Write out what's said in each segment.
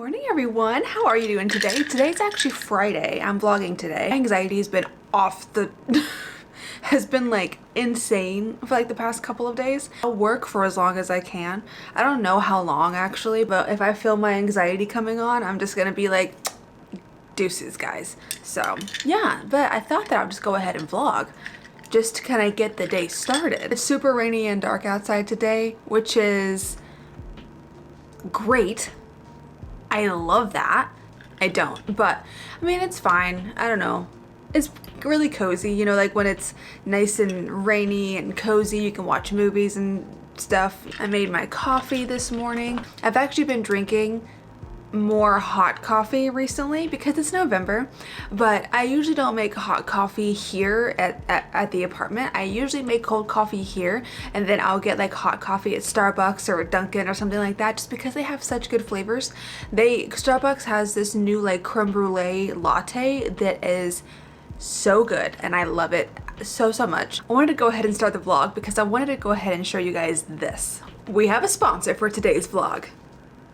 Morning everyone, how are you doing today? Today's actually Friday. I'm vlogging today. Anxiety has been off the has been like insane for like the past couple of days. I'll work for as long as I can. I don't know how long actually, but if I feel my anxiety coming on, I'm just gonna be like deuces guys. So yeah, but I thought that I'll just go ahead and vlog just to kind of get the day started. It's super rainy and dark outside today, which is great. I love that. I don't, but I mean, it's fine. I don't know. It's really cozy, you know, like when it's nice and rainy and cozy, you can watch movies and stuff. I made my coffee this morning. I've actually been drinking more hot coffee recently because it's November, but I usually don't make hot coffee here at the apartment. I usually make cold coffee here, and then I'll get like hot coffee at Starbucks or Dunkin' or something like that, just because they have such good flavors. Starbucks has this new like creme brulee latte that is so good and I love it so much. I wanted to go ahead and start the vlog because I wanted to go ahead and show you guys this. We have a sponsor for today's vlog.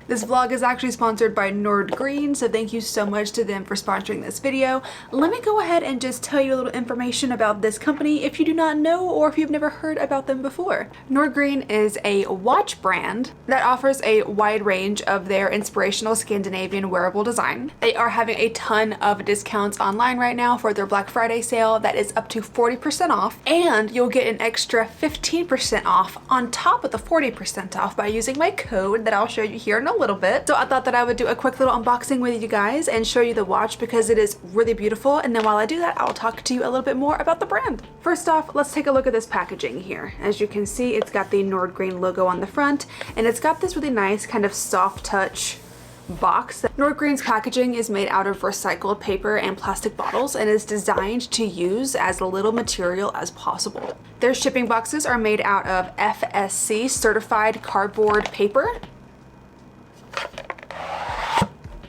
This vlog is actually sponsored by Nordgreen, so thank you so much to them for sponsoring this video. Let me go ahead and just tell you a little information about this company if you do not know or if you've never heard about them before. Nordgreen is a watch brand that offers a wide range of their inspirational Scandinavian wearable design. They are having a ton of discounts online right now for their Black Friday sale that is up to 40% off, and you'll get an extra 15% off on top of the 40% off by using my code that I'll show you here in a little bit. So I thought that I would do a quick little unboxing with you guys and show you the watch because it is really beautiful, and then while I do that, I'll talk to you a little bit more about the brand. First off, let's take a look at this packaging here. As you can see, it's got the Nordgreen logo on the front, and it's got this really nice kind of soft touch box. Nordgreen's packaging is made out of recycled paper and plastic bottles and is designed to use as little material as possible. Their shipping boxes are made out of FSC certified cardboard paper.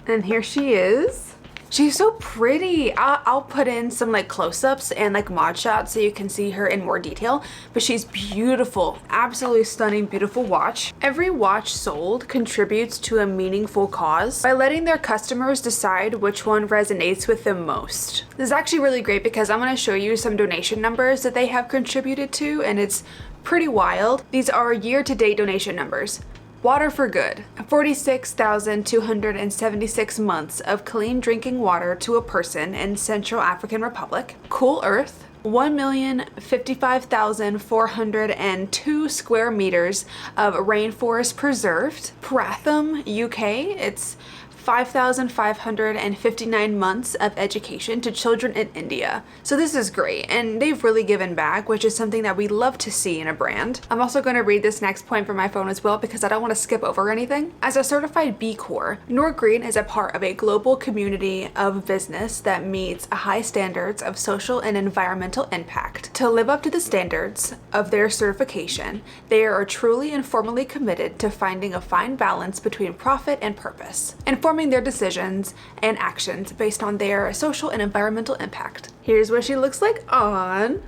And here she is. She's so pretty. I'll put in some like close-ups and like mod shots so you can see her in more detail, but she's beautiful. Absolutely stunning, beautiful watch. Every watch sold contributes to a meaningful cause by letting their customers decide which one resonates with them most. This is actually really great because I'm going to show you some donation numbers that they have contributed to, and it's pretty wild. These are year-to-date donation numbers. Water for Good, 46,276 months of clean drinking water to a person in Central African Republic. Cool Earth, 1,055,402 square meters of rainforest preserved. Pratham, UK, it's 5,559 months of education to children in India. So this is great, and they've really given back, which is something that we love to see in a brand. I'm also going to read this next point from my phone as well because I don't want to skip over anything. As a certified B Corp, Nordgreen is a part of a global community of business that meets high standards of social and environmental impact. To live up to the standards of their certification, they are truly and formally committed to finding a fine balance between profit and purpose, informing their decisions and actions based on their social and environmental impact. Here's what she looks like on.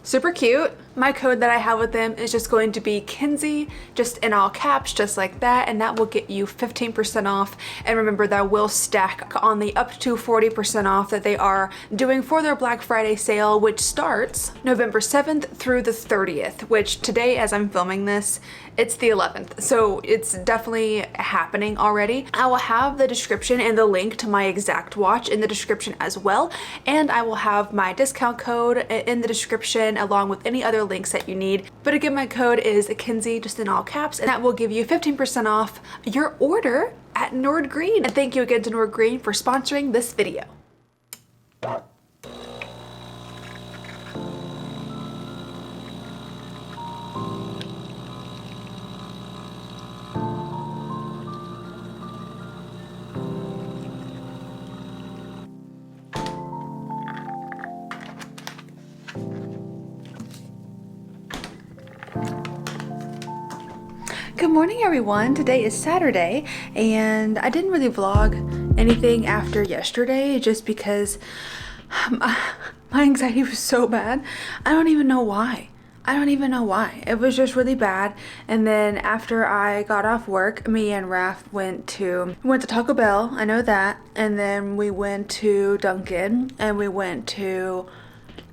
Super cute. My code that I have with them is just going to be Kenzie, just in all caps, just like that, and that will get you 15% off. And remember, that will stack on the up to 40% off that they are doing for their Black Friday sale, which starts November 7th through the 30th, which today, as I'm filming this, it's the 11th. So it's definitely happening already. I will have the description and the link to my exact watch in the description as well. And I will have my discount code in the description along with any other links that you need. But again, my code is Kenzie, just in all caps, and that will give you 15% off your order at Nordgreen. And thank you again to Nordgreen for sponsoring this video. Good morning everyone. Today is Saturday and I didn't really vlog anything after yesterday just because my anxiety was so bad. I don't even know why. I don't even know why. It was just really bad. And then after I got off work, me and Raph went to Taco Bell. I know that. And then we went to Dunkin' and we went to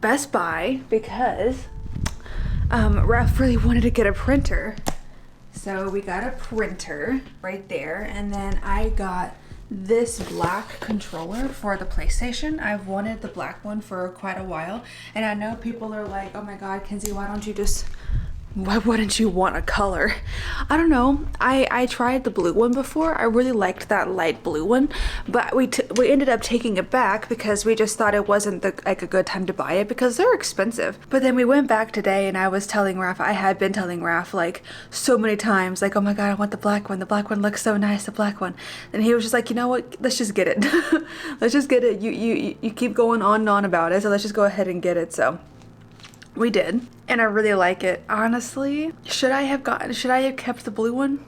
Best Buy because Raph really wanted to get a printer. So we got a printer right there. And then I got this black controller for the PlayStation. I've wanted the black one for quite a while, and I know people are like, oh my god, Kenzie, why wouldn't you want a color? I don't know. I tried the blue one before. I really liked that light blue one, but we ended up taking it back because we just thought it wasn't like a good time to buy it because they're expensive. But then we went back today and I was telling Raph, I had been telling Raph like so many times, like, oh my god, I want the black one. The black one looks so nice, the black one. And he was just like, you know what? Let's just get it. Let's just get it. You keep going on and on about it, so let's just go ahead and get it. So we did, and I really like it. Honestly, should I have kept the blue one?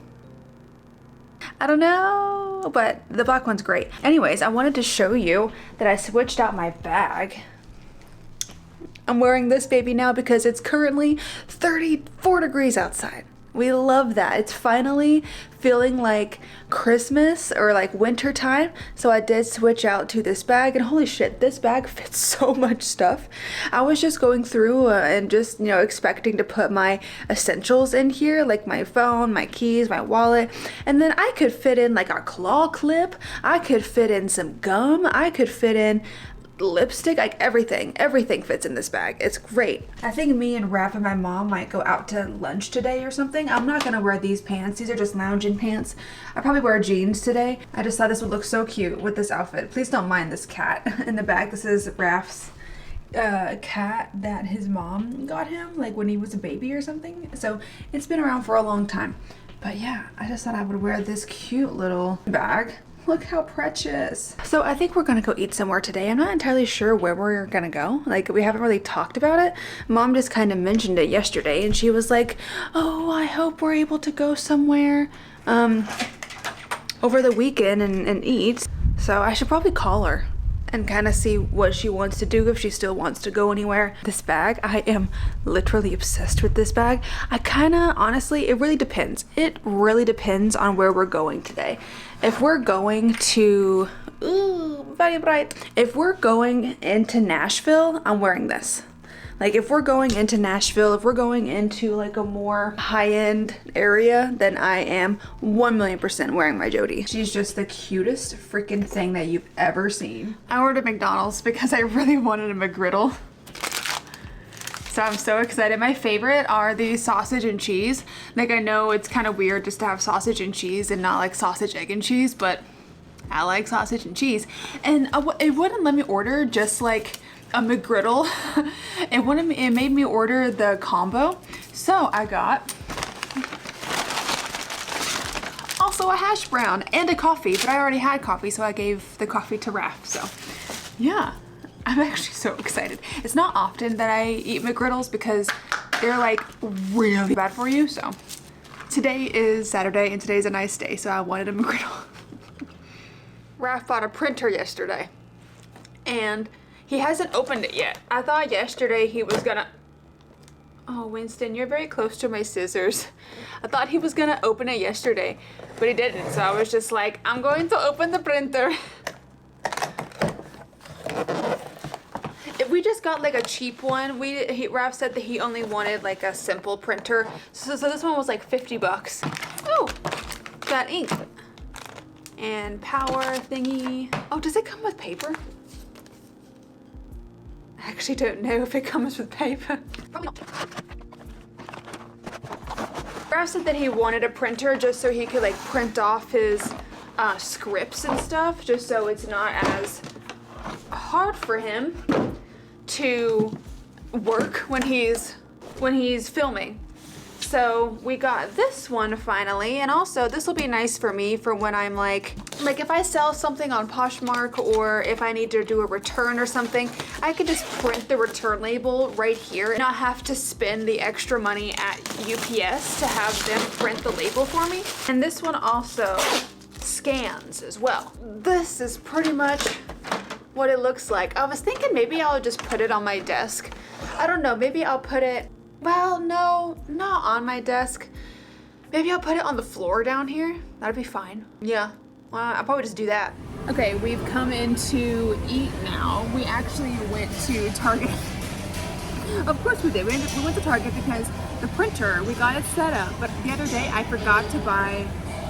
I don't know, but the black one's great. Anyways, I wanted to show you that I switched out my bag. I'm wearing this baby now because it's currently 34 degrees outside. We love that. It's finally feeling like Christmas or like winter time. So I did switch out to this bag, and holy shit, this bag fits so much stuff. I was just going through and just, expecting to put my essentials in here, like my phone, my keys, my wallet. And then I could fit in like a claw clip. I could fit in some gum. I could fit in lipstick, like everything fits in this bag. It's great. I think me and Raph and my mom might go out to lunch today or something. I'm not gonna wear these pants. These are just lounging pants. I probably wear jeans today. I just thought this would look so cute with this outfit. Please don't mind this cat in the bag. This is Raph's cat that his mom got him like when he was a baby or something. So it's been around for a long time. But yeah, I just thought I would wear this cute little bag. Look how precious. So I think we're gonna go eat somewhere today. I'm not entirely sure where we're gonna go. Like, we haven't really talked about it. Mom just kind of mentioned it yesterday and she was like, oh, I hope we're able to go somewhere over the weekend and eat. So I should probably call her and kind of see what she wants to do, if she still wants to go anywhere. This bag, I am literally obsessed with this bag. Honestly, it really depends. It really depends on where we're going today. If we're going to, very bright. If we're going into Nashville, I'm wearing this. Like, if we're going into Nashville, if we're going into like a more high-end area, then I am 1,000,000% wearing my Jody. She's just the cutest freaking thing that you've ever seen. I ordered McDonald's because I really wanted a McGriddle. So I'm so excited. My favorite are the sausage and cheese. Like, I know it's kind of weird just to have sausage and cheese and not like sausage, egg, and cheese, but I like sausage and cheese. And it wouldn't let me order just like a McGriddle. It made me order the combo. So I got also a hash brown and a coffee, but I already had coffee, so I gave the coffee to Raph. So yeah, I'm actually so excited. It's not often that I eat McGriddles because they're like really bad for you. So today is Saturday and today's a nice day, so I wanted a McGriddle. Raph bought a printer yesterday and he hasn't opened it yet. I thought yesterday he was gonna... Oh, Winston, you're very close to my scissors. I thought he was gonna open it yesterday, but he didn't. So I was just like, I'm going to open the printer. If we just got like a cheap one, Raph said that he only wanted like a simple printer. So this one was like 50 bucks. Oh, got ink. And power thingy. Oh, does it come with paper? I actually don't know if it comes with paper. Probably not. Raph said that he wanted a printer just so he could like print off his scripts and stuff, just so it's not as hard for him to work when he's filming. So we got this one finally, and also this will be nice for me for when I'm like if I sell something on Poshmark, or if I need to do a return or something, I can just print the return label right here and not have to spend the extra money at UPS to have them print the label for me. And this one also scans as well. This is pretty much what it looks like. I was thinking maybe I'll just put it on my desk. I don't know, maybe I'll put it Well, no, not on my desk. Maybe I'll put it on the floor down here. That'd be fine. Yeah, well, I'll probably just do that. Okay, we've come in to eat now. We actually went to Target. Of course we did. We went to Target because the printer, we got it set up, but the other day I forgot to buy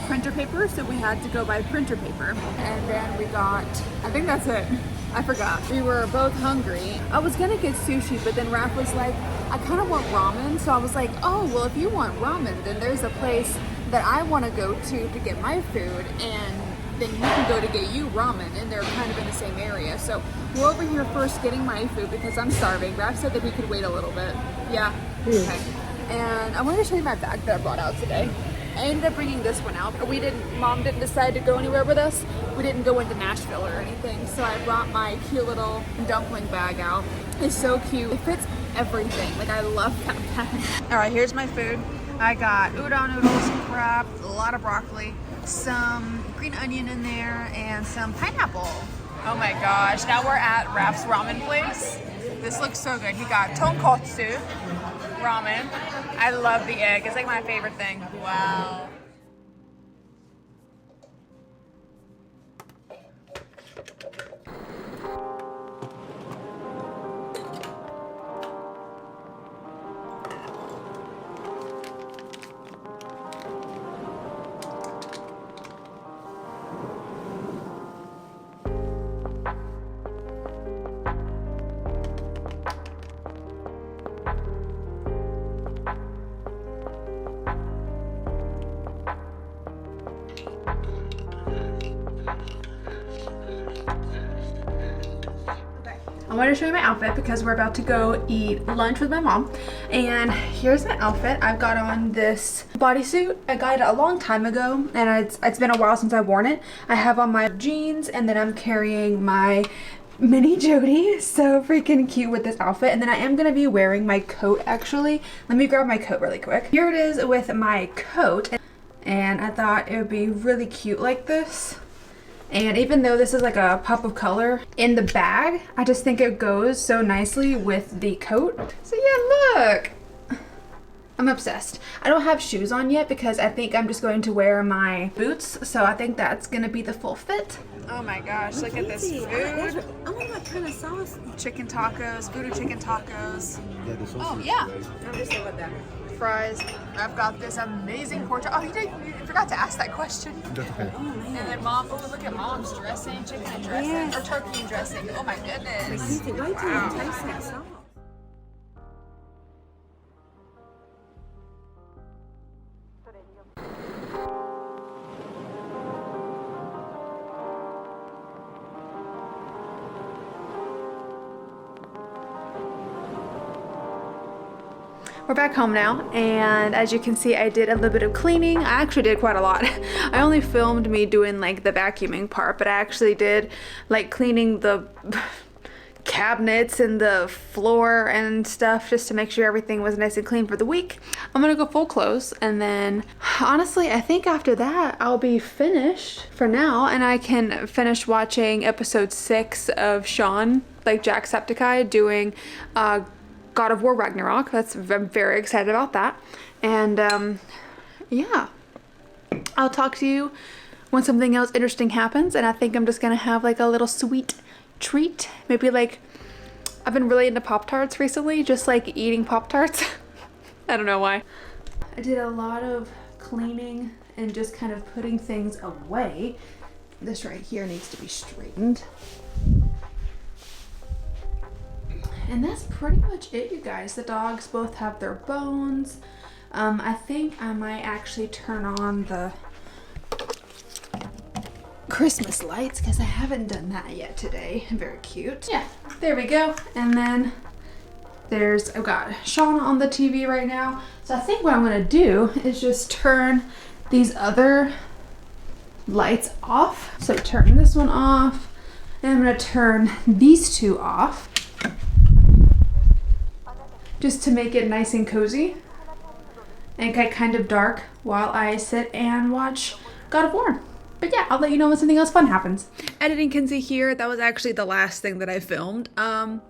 printer paper, so we had to go buy printer paper. And then we got, I think that's it. I forgot. We were both hungry. I was gonna get sushi, but then Raph was like, I kind of want ramen. So I was like, oh, well, if you want ramen, then there's a place that I want to go to get my food, and then you can go to get you ramen, and they're kind of in the same area. So we're over here first getting my food because I'm starving. Raph said that we could wait a little bit. Yeah, okay. And I wanted to show you my bag that I brought out today. I ended up bringing this one out. Mom didn't decide to go anywhere with us. We didn't go into Nashville or anything. So I brought my cute little dumpling bag out. It's so cute. It fits everything. Like, I love that bag. All right, here's my food. I got udon noodles, crab, a lot of broccoli, some green onion in there, and some pineapple. Oh my gosh, now we're at Raph's ramen place. This looks so good. He got tonkotsu ramen. I love the egg. It's like my favorite thing. Wow. I wanted to show you my outfit because we're about to go eat lunch with my mom. And here's my outfit. I've got on this bodysuit. I got it a long time ago, and it's been a while since I've worn it. I have on my jeans, and then I'm carrying my mini Jody. So freaking cute with this outfit. And then I am going to be wearing my coat, actually. Let me grab my coat really quick. Here it is with my coat. And I thought it would be really cute like this. And even though this is like a pop of color in the bag, I just think it goes so nicely with the coat. So yeah, look. I'm obsessed. I don't have shoes on yet because I think I'm just going to wear my boots. So I think that's gonna be the full fit. Oh my gosh, look at this food. I want that kind of sauce. Chicken tacos, voodoo chicken tacos. Yeah, the sauce. Oh yeah. I'm just saying about that. Fries. I've got this amazing pork chop. Oh, you forgot to ask that question. Okay. Oh man. And then mom, oh look at mom's dressing, chicken and dressing, Yes. or turkey and dressing. Oh my goodness. You can wait till you taste that sauce. We're back home now, and as you can see, I did a little bit of cleaning. I actually did quite a lot. I only filmed me doing like the vacuuming part, but I actually did like cleaning the cabinets and the floor and stuff just to make sure everything was nice and clean for the week. I'm gonna go full close, and then honestly I think after that I'll be finished for now, and I can finish watching episode 6 of Sean, like Jacksepticeye, doing God of War Ragnarok. I'm very excited about that. And yeah, I'll talk to you when something else interesting happens, and I think I'm just gonna have like a little sweet treat. Maybe like, I've been really into Pop-Tarts recently, just like eating Pop-Tarts. I don't know why. I did a lot of cleaning and just kind of putting things away. This right here needs to be straightened. And that's pretty much it, you guys. The dogs both have their bones. I think I might actually turn on the Christmas lights because I haven't done that yet today. Very cute. Yeah, there we go. And then I've got Shauna on the TV right now. So I think what I'm gonna do is just turn these other lights off. So turn this one off, and I'm gonna turn these two off, just to make it nice and cozy and get kind of dark while I sit and watch God of War. But yeah, I'll let you know when something else fun happens. Editing Kenzie here. That was actually the last thing that I filmed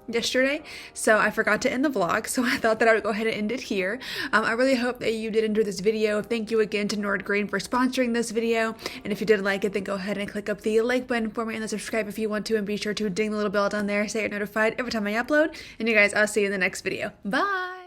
yesterday, so I forgot to end the vlog, so I thought that I would go ahead and end it here. I really hope that you did enjoy this video. Thank you again to Nordgreen for sponsoring this video, and if you did like it, then go ahead and click up the like button for me and then subscribe if you want to, and be sure to ding the little bell down there so you're notified every time I upload. And you guys, I'll see you in the next video. Bye!